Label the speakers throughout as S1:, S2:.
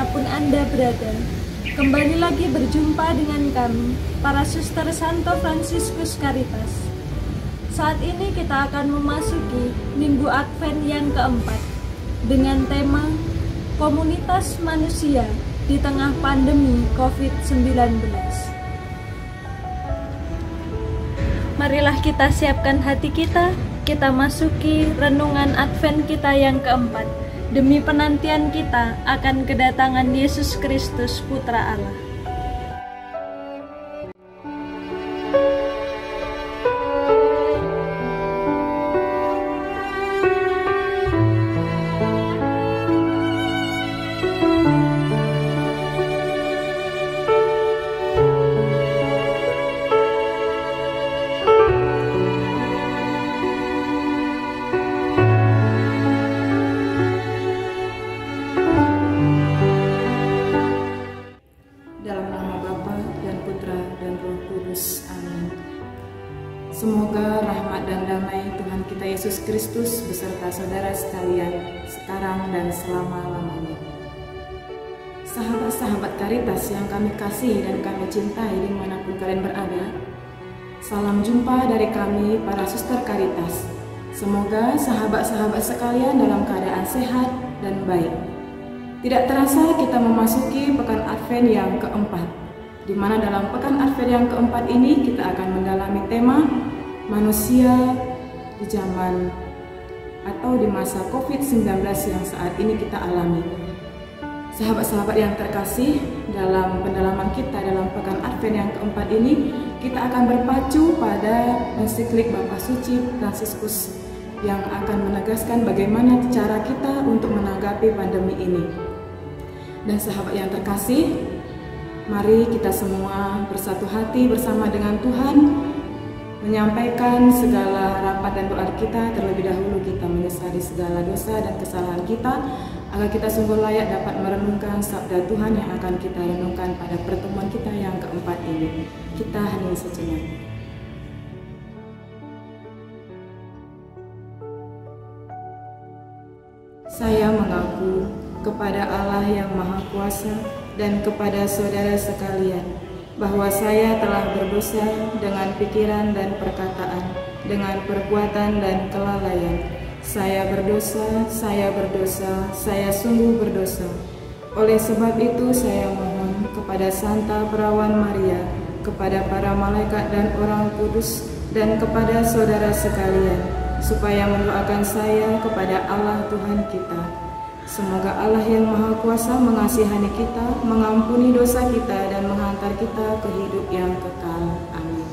S1: dimanapun Anda berada. Kembali lagi berjumpa dengan kami, para Suster Santo Fransiskus Caritas. Saat ini kita akan memasuki Minggu Advent yang keempat dengan tema Komunitas Manusia di Tengah Pandemi COVID-19. Marilah kita siapkan hati kita masuki renungan Advent kita yang keempat, demi penantian kita akan kedatangan Yesus Kristus, Putra Allah.
S2: Semoga rahmat dan damai Tuhan kita Yesus Kristus beserta saudara sekalian sekarang dan selama-lamanya. Sahabat-sahabat Caritas yang kami kasih dan kami cintai dimanapun kalian berada, salam jumpa dari kami para Suster Caritas. Semoga sahabat-sahabat sekalian dalam keadaan sehat dan baik. Tidak terasa kita memasuki pekan Advent yang keempat, di mana dalam pekan Advent yang keempat ini kita akan mendalami tema manusia di zaman atau di masa COVID-19 yang saat ini kita alami. Sahabat-sahabat yang terkasih, dalam pendalaman kita dalam pekan Advent yang keempat ini, kita akan berpacu pada ensiklik Bapa Suci Fransiskus yang akan menegaskan bagaimana cara kita untuk menanggapi pandemi ini. Dan sahabat yang terkasih, mari kita semua bersatu hati bersama dengan Tuhan, menyampaikan segala harapan dan doa kita. Terlebih dahulu kita menyesali segala dosa dan kesalahan kita, agar kita sungguh layak dapat merenungkan sabda Tuhan yang akan kita renungkan pada pertemuan kita yang keempat ini. Kita hening sejenak. Saya mengaku kepada Allah yang Maha Kuasa dan kepada saudara sekalian, bahwa saya telah berdosa dengan pikiran dan perkataan, dengan perbuatan dan kelalaian. Saya berdosa, saya sungguh berdosa. Oleh sebab itu saya mohon kepada Santa Perawan Maria, kepada para malaikat dan orang kudus, dan kepada saudara sekalian, supaya mendoakan saya kepada Allah Tuhan kita. Semoga Allah yang Maha Kuasa mengasihani kita, mengampuni dosa kita, dan menghantar kita ke hidup yang kekal. Amin.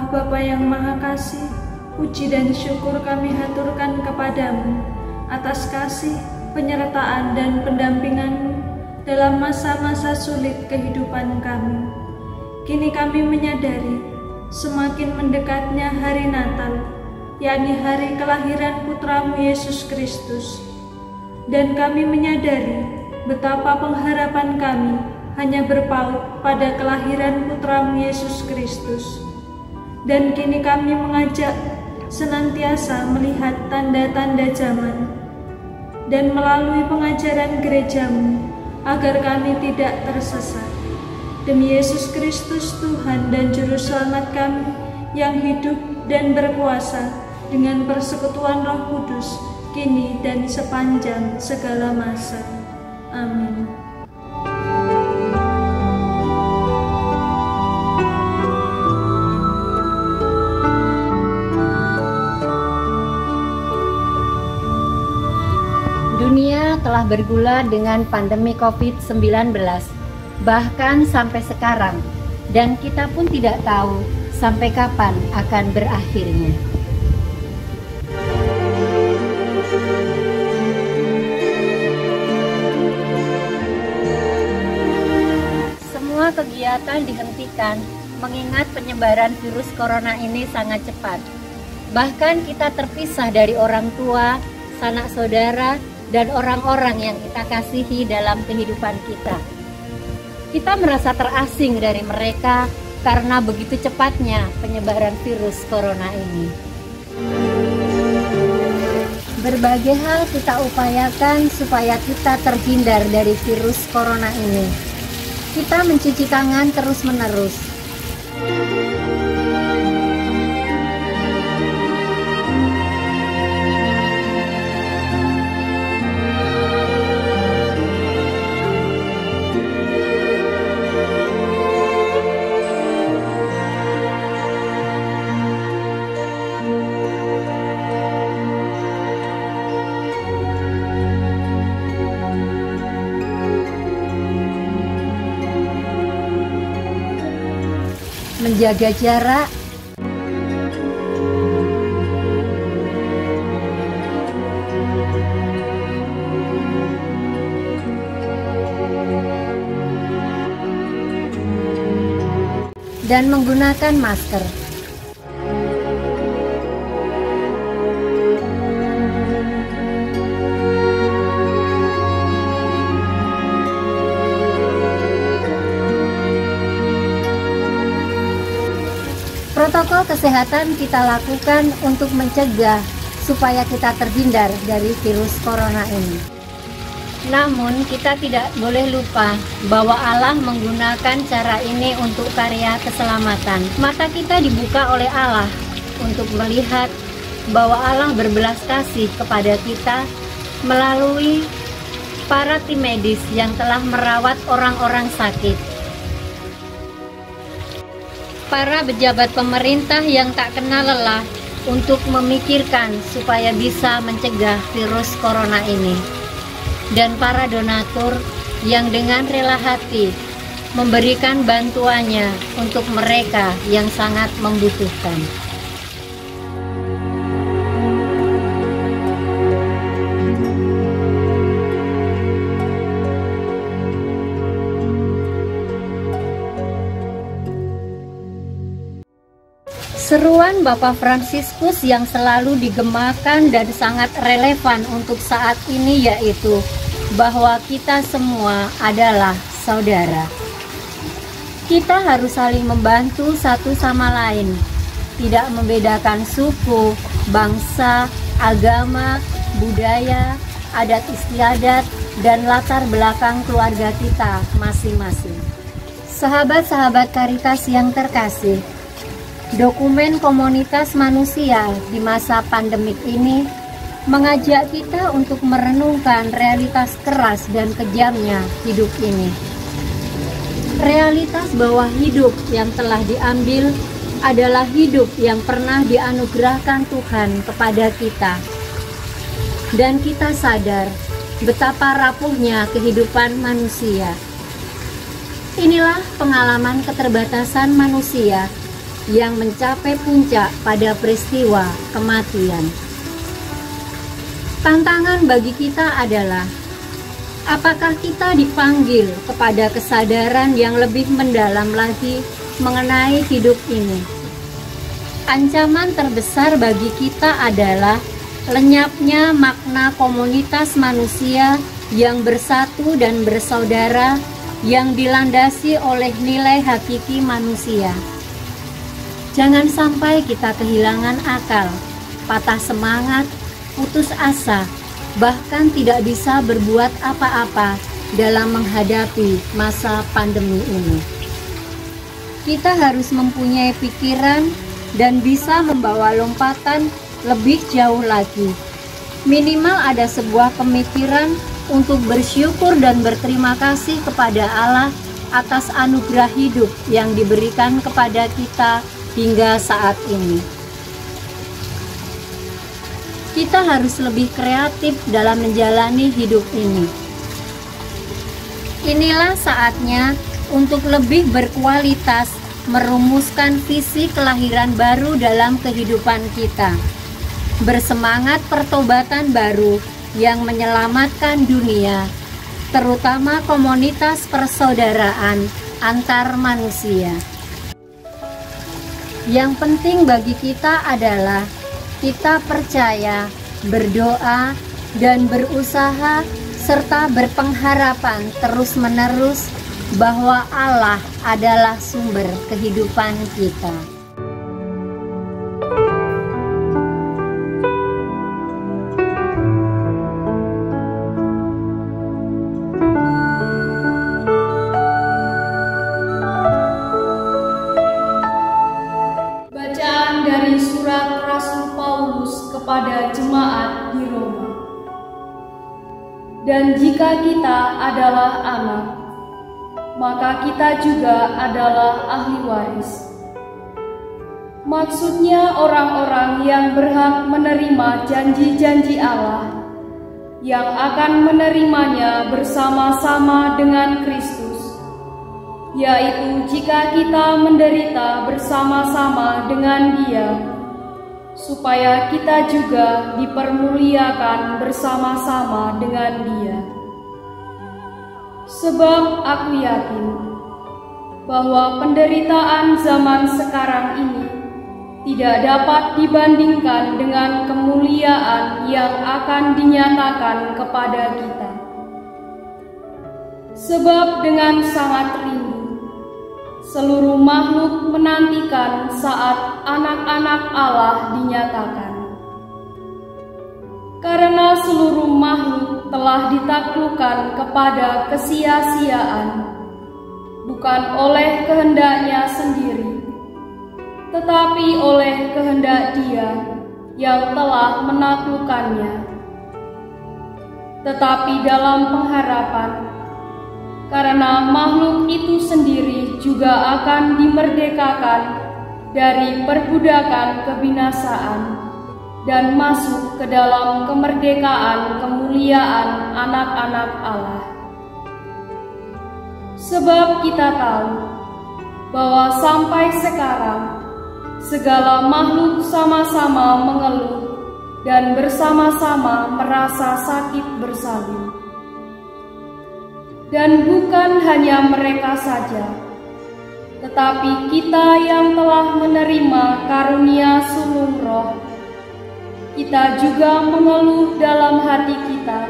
S1: Bapa yang Maha Kasih, puji dan syukur kami haturkan kepadamu atas kasih, penyertaan dan pendampingan dalam masa-masa sulit kehidupan kami. Kini kami menyadari semakin mendekatnya hari Natal, yakni hari kelahiran Putramu Yesus Kristus. Dan kami menyadari betapa pengharapan kami hanya berpaut pada kelahiran Putramu Yesus Kristus. Dan kini kami mengajak senantiasa melihat tanda-tanda zaman dan melalui pengajaran gerejamu agar kami tidak tersesat. Demi Yesus Kristus Tuhan dan Juru Selamat kami yang hidup dan berkuasa dengan persekutuan Roh Kudus, kini dan sepanjang segala masa. Amin.
S3: Dunia telah bergulat dengan pandemi COVID-19, bahkan sampai sekarang, dan kita pun tidak tahu sampai kapan akan berakhirnya. kegiatan dihentikan mengingat penyebaran virus corona ini sangat cepat. Bahkan kita terpisah dari orang tua, sanak saudara, dan orang-orang yang kita kasihi dalam kehidupan kita. Kita merasa terasing dari mereka karena begitu cepatnya penyebaran virus corona ini. Berbagai hal kita upayakan supaya kita terhindar dari virus corona ini. Kita mencuci tangan terus-menerus. Menjaga jarak, dan menggunakan masker. Protokol kesehatan kita lakukan untuk mencegah supaya kita terhindar dari virus corona ini. Namun kita tidak boleh lupa bahwa Allah menggunakan cara ini untuk karya keselamatan. Mata kita dibuka oleh Allah untuk melihat bahwa Allah berbelas kasih kepada kita melalui para tim medis yang telah merawat orang-orang sakit. Para pejabat pemerintah yang tak kenal lelah untuk memikirkan supaya bisa mencegah virus corona ini. Dan para donatur yang dengan rela hati memberikan bantuannya untuk mereka yang sangat membutuhkan. Seruan Bapak Fransiskus yang selalu digemakan dan sangat relevan untuk saat ini yaitu bahwa kita semua adalah saudara. Kita harus saling membantu satu sama lain, tidak membedakan suku, bangsa, agama, budaya, adat istiadat, dan latar belakang keluarga kita masing-masing. Sahabat-sahabat Caritas yang terkasih, dokumen komunitas manusia di masa pandemik ini mengajak kita untuk merenungkan realitas keras dan kejamnya hidup ini. Realitas bahwa hidup yang telah diambil adalah hidup yang pernah dianugerahkan Tuhan kepada kita. Dan kita sadar betapa rapuhnya kehidupan manusia. Inilah pengalaman keterbatasan manusia yang mencapai puncak pada peristiwa kematian. Tantangan bagi kita adalah, apakah kita dipanggil kepada kesadaran yang lebih mendalam lagi mengenai hidup ini? Ancaman terbesar bagi kita adalah lenyapnya makna komunitas manusia yang bersatu dan bersaudara yang dilandasi oleh nilai hakiki manusia. Jangan sampai kita kehilangan akal, patah semangat, putus asa, bahkan tidak bisa berbuat apa-apa dalam menghadapi masa pandemi ini. Kita harus mempunyai pikiran dan bisa membawa lompatan lebih jauh lagi. Minimal ada sebuah pemikiran untuk bersyukur dan berterima kasih kepada Allah atas anugerah hidup yang diberikan kepada kita hingga saat ini. Kita harus lebih kreatif dalam menjalani hidup ini. Inilah saatnya untuk lebih berkualitas merumuskan visi kelahiran baru dalam kehidupan kita. Bersemangat pertobatan baru yang menyelamatkan dunia, terutama komunitas persaudaraan antar manusia. Yang penting bagi kita adalah kita percaya, berdoa, dan berusaha serta berpengharapan terus-menerus bahwa Allah adalah sumber kehidupan kita.
S1: Bacaan dari surat Rasul Paulus kepada jemaat di Roma. Dan jika kita adalah anak, maka kita juga adalah ahli waris. Maksudnya orang-orang yang berhak menerima janji-janji Allah, yang akan menerimanya bersama-sama dengan Kristus, yaitu jika kita menderita bersama-sama dengan Dia, supaya kita juga dipermuliakan bersama-sama dengan Dia. Sebab aku yakin bahwa penderitaan zaman sekarang ini tidak dapat dibandingkan dengan kemuliaan yang akan dinyatakan kepada kita. Sebab dengan sangat rindu seluruh makhluk menantikan saat anak-anak Allah dinyatakan. Karena seluruh makhluk telah ditaklukkan kepada kesia-siaan, bukan oleh kehendaknya sendiri, tetapi oleh kehendak Dia yang telah menaklukkannya. Tetapi dalam pengharapan, karena makhluk itu sendiri juga akan dimerdekakan dari perbudakan kebinasaan dan masuk ke dalam kemerdekaan kemuliaan anak-anak Allah. Sebab kita tahu bahwa sampai sekarang segala makhluk sama-sama mengeluh dan bersama-sama merasa sakit bersalin. Dan bukan hanya mereka saja, tetapi kita yang telah menerima karunia sulung Roh, kita juga mengeluh dalam hati kita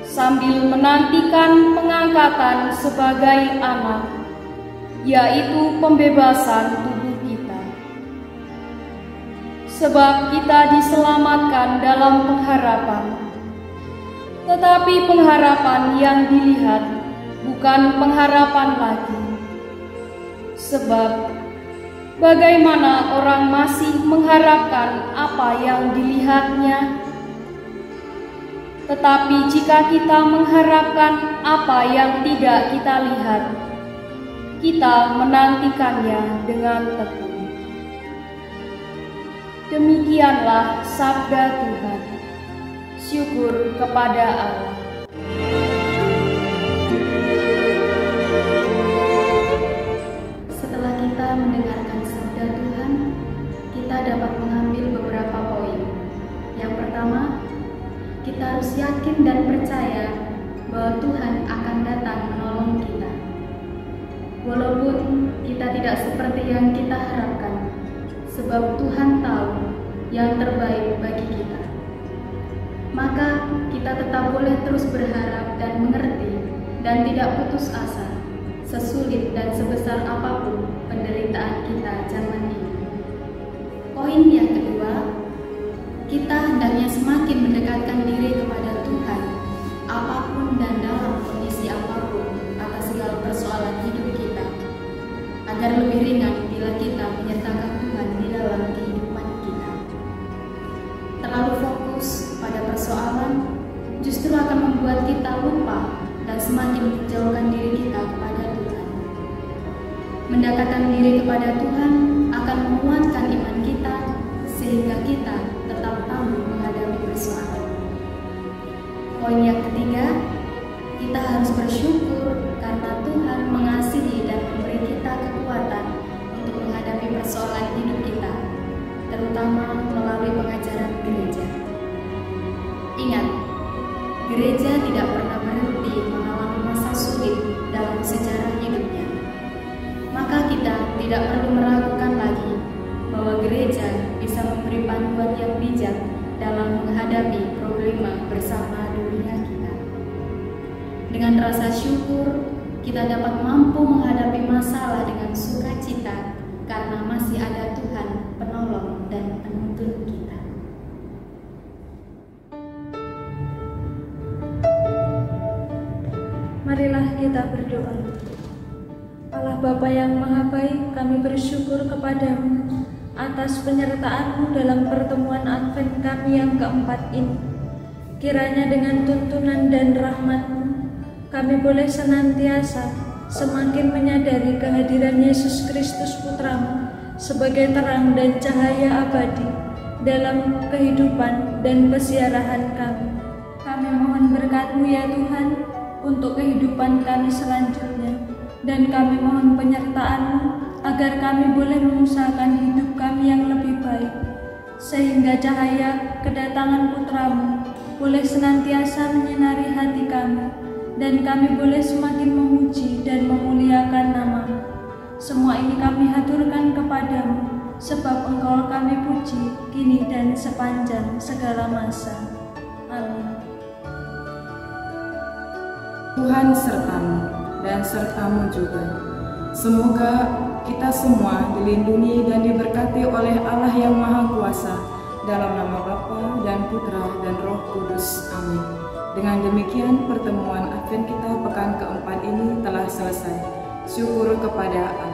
S1: sambil menantikan pengangkatan sebagai anak, yaitu pembebasan tubuh kita. Sebab kita diselamatkan dalam pengharapan. Tetapi pengharapan yang dilihat bukan pengharapan lagi. Sebab bagaimana orang masih mengharapkan apa yang dilihatnya? Tetapi jika kita mengharapkan apa yang tidak kita lihat, kita menantikannya dengan tekun. Demikianlah sabda Tuhan. Syukur kepada Allah.
S4: Setelah kita mendengarkan sabda Tuhan, kita dapat mengambil beberapa poin. Yang pertama, kita harus yakin dan percaya bahwa Tuhan akan datang menolong kita. Walaupun kita tidak seperti yang kita harapkan, sebab Tuhan tahu yang terbaik bagi kita. Maka kita tetap boleh terus berharap dan mengerti dan tidak putus asa, sesulit dan sebesar apapun penderitaan kita zaman ini. Poin yang kedua, kita hendaknya semakin mendekatkan diri kepada Tuhan, apapun dan dalam kondisi apapun atas segala persoalan hidup kita, agar lebih ringan bila kita menyertakan Tuhan di dalam kehidupan kita. Terlalu fokus pada persoalan justru akan membuat kita lupa dan semakin menjauhkan diri kita kepada Tuhan. Mendekatkan diri kepada Tuhan akan menguatkan iman kita sehingga kita tetap tangguh menghadapi persoalan. Poin yang ketiga, kita harus bersyukur karena Tuhan mengasihi dan memberi kita kekuatan untuk menghadapi persoalan hidup kita, terutama melalui pengajaran gereja. Ingat, gereja tidak pernah berhenti mengalami masa sulit dalam sejarah hidupnya. maka kita tidak perlu meragukan lagi bahwa gereja bisa memberi panduan yang bijak dalam menghadapi problema bersama dunia kita. Dengan rasa syukur, kita dapat mampu menghadapi masalah dengan sukacita karena masih ada Tuhan penolong dan penuntun kita.
S1: Marilah kita berdoa. Allah Bapa yang Maha Baik, kami bersyukur kepadamu atas penyertaan-Mu dalam pertemuan Advent kami yang keempat ini. Kiranya dengan tuntunan dan rahmat-Mu, kami boleh senantiasa semakin menyadari kehadiran Yesus Kristus Putra-Mu sebagai terang dan cahaya abadi dalam kehidupan dan kesiarahan kami. Kami mohon berkat-Mu ya Tuhan untuk kehidupan kami selanjutnya, dan kami mohon penyertaan-Mu agar kami boleh mengusahakan hidup kami yang lebih baik, sehingga cahaya kedatangan Putra-Mu boleh senantiasa menyinari hati kami, dan kami boleh semakin memuji dan memuliakan nama-Mu. Semua ini kami haturkan kepadamu, sebab Engkau kami puji, kini dan sepanjang segala masa. Amin.
S2: Tuhan sertamu dan sertamu juga. Semoga kita semua dilindungi dan diberkati oleh Allah yang Maha Kuasa, dalam nama Bapa dan Putra dan Roh Kudus. Amin. Dengan demikian pertemuan Advent kita pekan keempat ini telah selesai. Syukur kepada Allah.